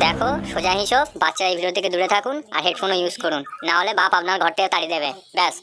দেখো সোজা হিসেব, বাচ্চা এই ভিডিও থেকে দূরে থাকুন আর হেডফোনও ইউজ করুন, না হলে বাপ আপনার ঘর থেকে তাড়িয়ে দেবে। ব্যাস।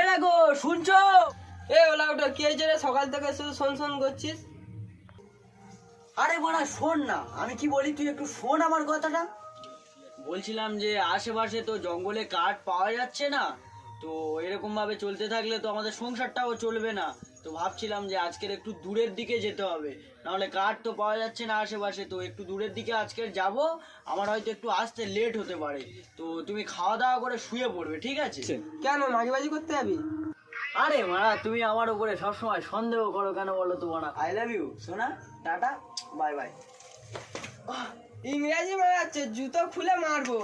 এ গো শুনছো? এ ওলা ওটা কি হয়েছে রে? সকাল থেকে শুধু শোন করছিস। আরে মারা শোন না, আমি কি বলি তুই একটু শোন আমার কথাটা। বলছিলাম যে আশেপাশে তো জঙ্গলে কাঠ পাওয়া যাচ্ছে না, তো এরকম ভাবে চলতে থাকলে তো আমাদের সংসারটাও চলবে না। তো ভাবছিলাম যে আজকের একটু দূরের দিকে যেতে হবে, নাহলে কাঠ তো পাওয়া যাচ্ছে না আশেপাশে। তো একটু দূরের দিকে আজকের যাব, আমার হয়তো একটু আসতে লেট হতে পারে। তো তুমি খাওয়া দাওয়া করে শুয়ে পড়বে, ঠিক আছে? কেন মাঝবাজি করতে যাবি? আরে মারা, তুমি আমার উপরে সবসময় সন্দেহ করো কেন বলো তো মারা? আই লাভ ইউ সোনা, টাটা, বাই বাই। ইংরেজি মারাচ্ছে, জুতো খুলে মারবো।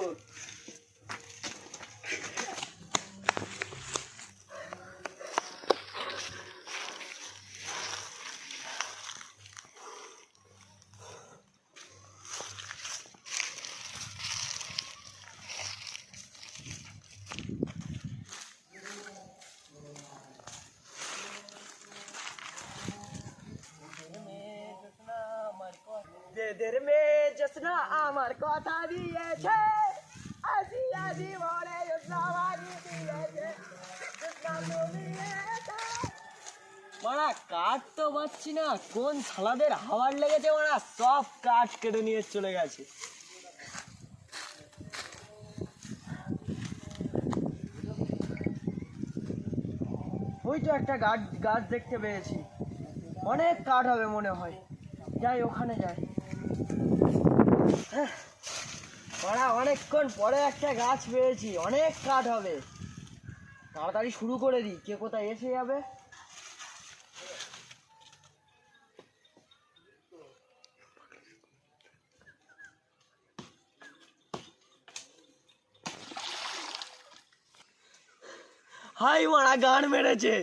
দেদের মেয়ে জসনা আমার কথা দিয়েছে, আজি আজি মরে জসনা বাড়ি দিয়েছে, জসনা দিয়েছে। মারা কাঠ তো পাচ্ছি না, কোন সালাদের হাওয়ার লেগেছে মারা, সব কাঠ কেটে নিয়ে চলে গেছে। ওই তো একটা গাছ দেখতে পেয়েছি, অনেক কাঠ হবে মনে হয়, যাই ওখানে যাই। মারা অনেকক্ষণ পরে একটা গাছ পেয়েছি, অনেক কাঠ হবে, তাড়াতাড়ি শুরু করে দিই, কে কোথায় এসে যাবে। হাই মারা, গান মেরেছে।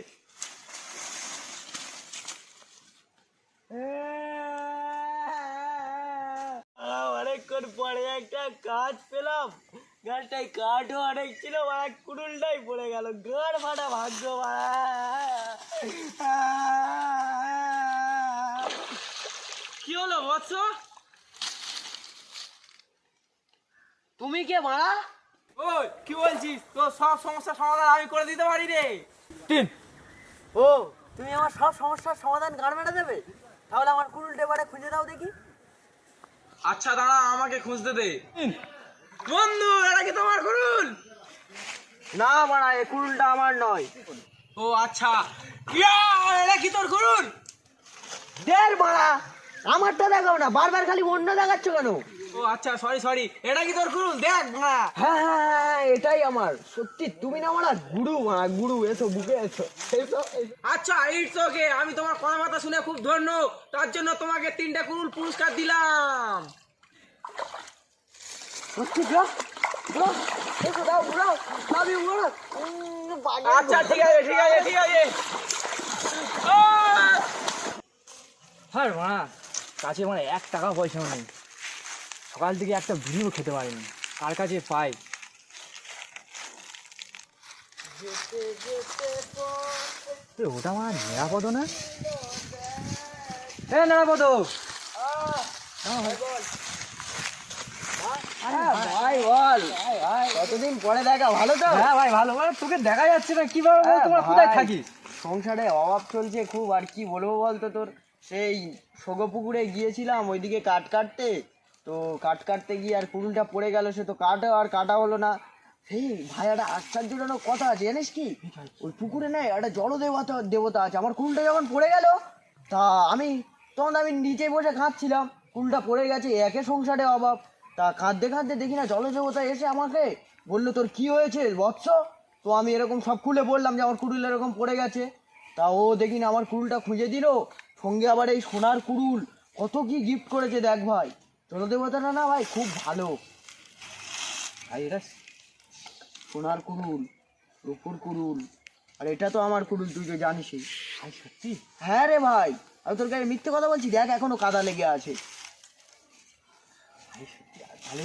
অনেকক্ষণ পরে একটা কাঠ পেলাম, গাছটায় কাঠও অনেক ছিল, কুড়ুলটাই পড়ে গেল, গাড় ফাটা ভাগ্য। কি হলো বৎস? তুমি কে মারা? ওই কি বলছিস? তোর সব সমস্যার সমাধান আমি করে দিতে পারি রে। ও, তুমি আমার সব সমস্যার সমাধান গান মেরে দেবে? তাহলে আমার কুড়ুলটা এবারে খুঁজে দাও দেখি। আচ্ছা দাঁড়া, আমাকে খুঁজতে দে। বন্ধু, এটা কি তোমার কুড়ুল? না মারা, এই কুড়ুলটা আমার নয়। ও আচ্ছা, এটা কি তোর কুড়ুল? দের মারা, আমারটা দেখাও না, বারবার খালি অন্য দেখাচ্ছ কেন? ও আচ্ছা, সরি, এটা কি তোর কুড়ুল? দেখ মারা। হ্যাঁ, এটাই আমার। সত্যি তুমি না মারা গুরু, মারা গুরু, এসো বুকে এসো। আচ্ছা ইটস ওকে, আমি তোমার কথা শুনে খুব ধন্য, তার জন্য তোমাকে 3টা কুড়ুল পুরস্কার দিলাম। সত্যি ব্রো, এসো দাও ব্রো, লাভ ইউ ব্রো। আচ্ছা ঠিক আছে। হ্যাঁ মারা, কাছে মানে 1 টাকা পয়সা নেই, সকাল থেকে একটা বিড়িও খেতে পারিনি, কার কাছে পাই? ওটা আমার নিরাপদ না? নিরাপদ ভাই বল, কতদিন পরে দেখা, ভালো তো? হ্যাঁ ভাই ভালো, তোকে দেখা যাচ্ছে না, কিভাবে তোমরা কোথায় থাকিস? সংসারে অভাব চলছে খুব, আর কি বলবো বলতো তোর। সেই সোগপুকুরে গিয়েছিলাম ওইদিকে কাঠ কাটতে, তো কাঠ কাটতে গিয়ে আর কুড়ুলটা পড়ে গেল, সে তো কাটা হলো না। সেই ভাই একটা আশ্চর্যজনক কথা আছে জানিস কি, ওই পুকুরে না একটা দেবতা আছে। আমার কুড়ুলটা যখন পড়ে গেল, তা আমি নিচে বসে কাঁদছিলাম, কুড়ুলটা পড়ে গেছে, একে সংসারে অভাব, তা কাঁদতে কাঁদতে দেখি না জলদেবতা এসে আমাকে বললো, তোর কি হয়েছে বৎস? তো আমি এরকম সব খুলে বললাম যে আমার কুড়ুল এরকম পড়ে গেছে। তা ও দেখি না আমার কুড়ুলটা খুঁজে দিল, সঙ্গে আবার এই সোনার কুড়ুল, কত কি গিফট করেছে দেখ ভাই। জলদেবতাটা না ভাই খুব ভালো ভাই। এটা সোনার কুড়ুল, রূপোর কুড়ুল, আর এটা তো আমার কুড়ুল, তুই তো জানিসই। ভাই সত্যি? হ্যাঁ রে ভাই, আমি তোর কাছে মিথ্যে কথা বলছি? দেখ এখনো কাদা লেগে আছে। ভাই সত্যি? তাহলে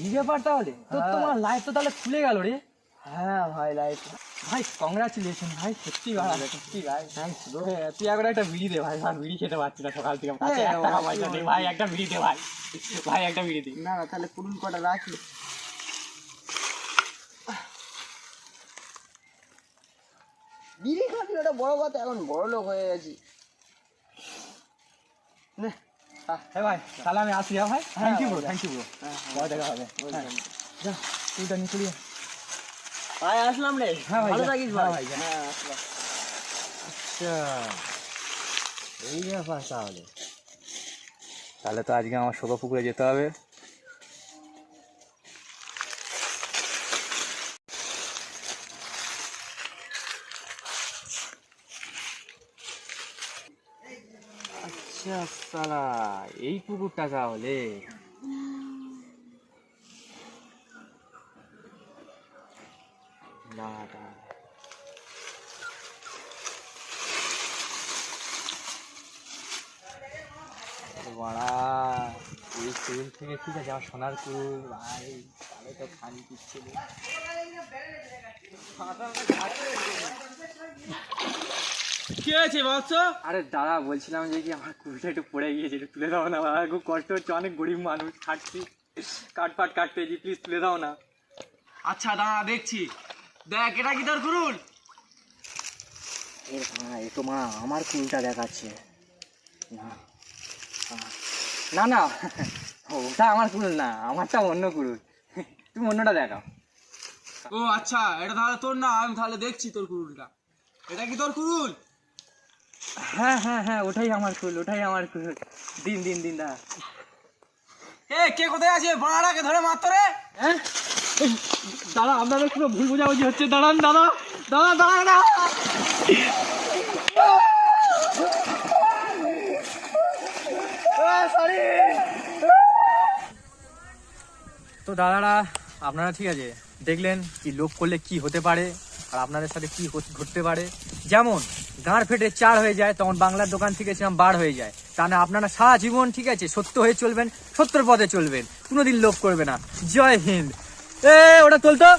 এই ব্যাপার, তাহলে তোর তো হ্যাঁ। আমার লাইফ তো তাহলে খুলে গেল রে। হ্যাঁ ভাই, লাইফ। ভাই কংগ্রাচুলেশন ভাই, সত্যি ভাই, সত্যি ভাই, থ্যাংকস ব্রো। তুই একবার একটা বিড়ি দে ভাই, আমার বিড়ি খেতে পারছি না সকাল থেকে, কাছে হ্যাঁ, 1 টাকা পয়সা নেই ভাই, একটা বিড়ি দে ভাই, ভাই একটা বিড়ি দে। না না, তাহলে কুড়ুল কটা রাখি। বিড়ি খাবি ওটা বড় কথা, এখন বড় লোক হয়ে গেছি। নে, হ্যাঁ ভাই, তাহলে আমি আসি। হ্যাঁ ভাই, thank you bro, thank you bro, হ্যাঁ, বড় দেখা হবে। হ্যাঁ যা, তুইটা নিয়ে চলি। ভাই আসলাম রে। হ্যাঁ ভাই, ভালো যা। থাকিস হ্যাঁ ভাই। ভাই, যা। হ্যাঁ আসলাম। আচ্ছা, এই ব্যাপার তাহলে। তাহলে তো আজকে আমার শোভা পুকুরে যেতে হবে। আচ্ছা সালা, এই পুকুরটা তাহলে। দাঁড়া, বাড়া, এই কুড়ুল থেকে ঠিক আছে, আমার সোনার কুড়ুল ভাই, তাহলে তো খান দিচ্ছে। কি হয়েছে বৎস? আরে দাদা, বলছিলাম যে কি আমার কুড়িটা একটু পড়ে গিয়েছে, একটু তুলে দাও না বাবা, খুব কষ্ট হচ্ছে, অনেক গরিব মানুষ, খাটছি, কাঠ ফাট কাটতে, প্লিজ তুলে দাও না। আচ্ছা দাঁড়া দেখছি। দেখ এটা কি তোর কুরুল? এ তো মা আমার কুড়িটা দেখাচ্ছে। না না না, ওটা আমার কুড়ুল না, আমারটা অন্য কুড়ুল, তুমি অন্যটা দেখাও। ও আচ্ছা, এটা তাহলে তোর না, আমি তাহলে দেখছি তোর কুরুলটা। এটা কি তোর কুরুল? হ্যাঁ হ্যাঁ হ্যাঁ, ওটাই আমার কুড়ুল, ওটাই আমার কুড়ুল। দিন দিন দিন দাদা। এ কে কোথায় আছে? বাড়াটাকে ধরে মারতো রে। হ্যাঁ দাদা, আপনাদের পুরো ভুল বোঝাবুঝি হচ্ছে, দাঁড়ান দাদা, দাদা দাঁড়ান না। তো দাদারা, আপনারা ঠিক আছে দেখলেন কি লোভ করলে কি হতে পারে, আর আপনাদের সাথে কি ঘটতে পারে। যেমন গাঁড় ফেটে চার হয়ে যায়, তখন বাংলার দোকান থেকে ছিলাম বার হয়ে যায়। তা না, আপনারা সারা জীবন ঠিক আছে সত্য হয়ে চলবেন, সত্যের পথে চলবেন, কোনোদিন লোভ করবে না। জয় হিন্দ। ওটা তোলতো।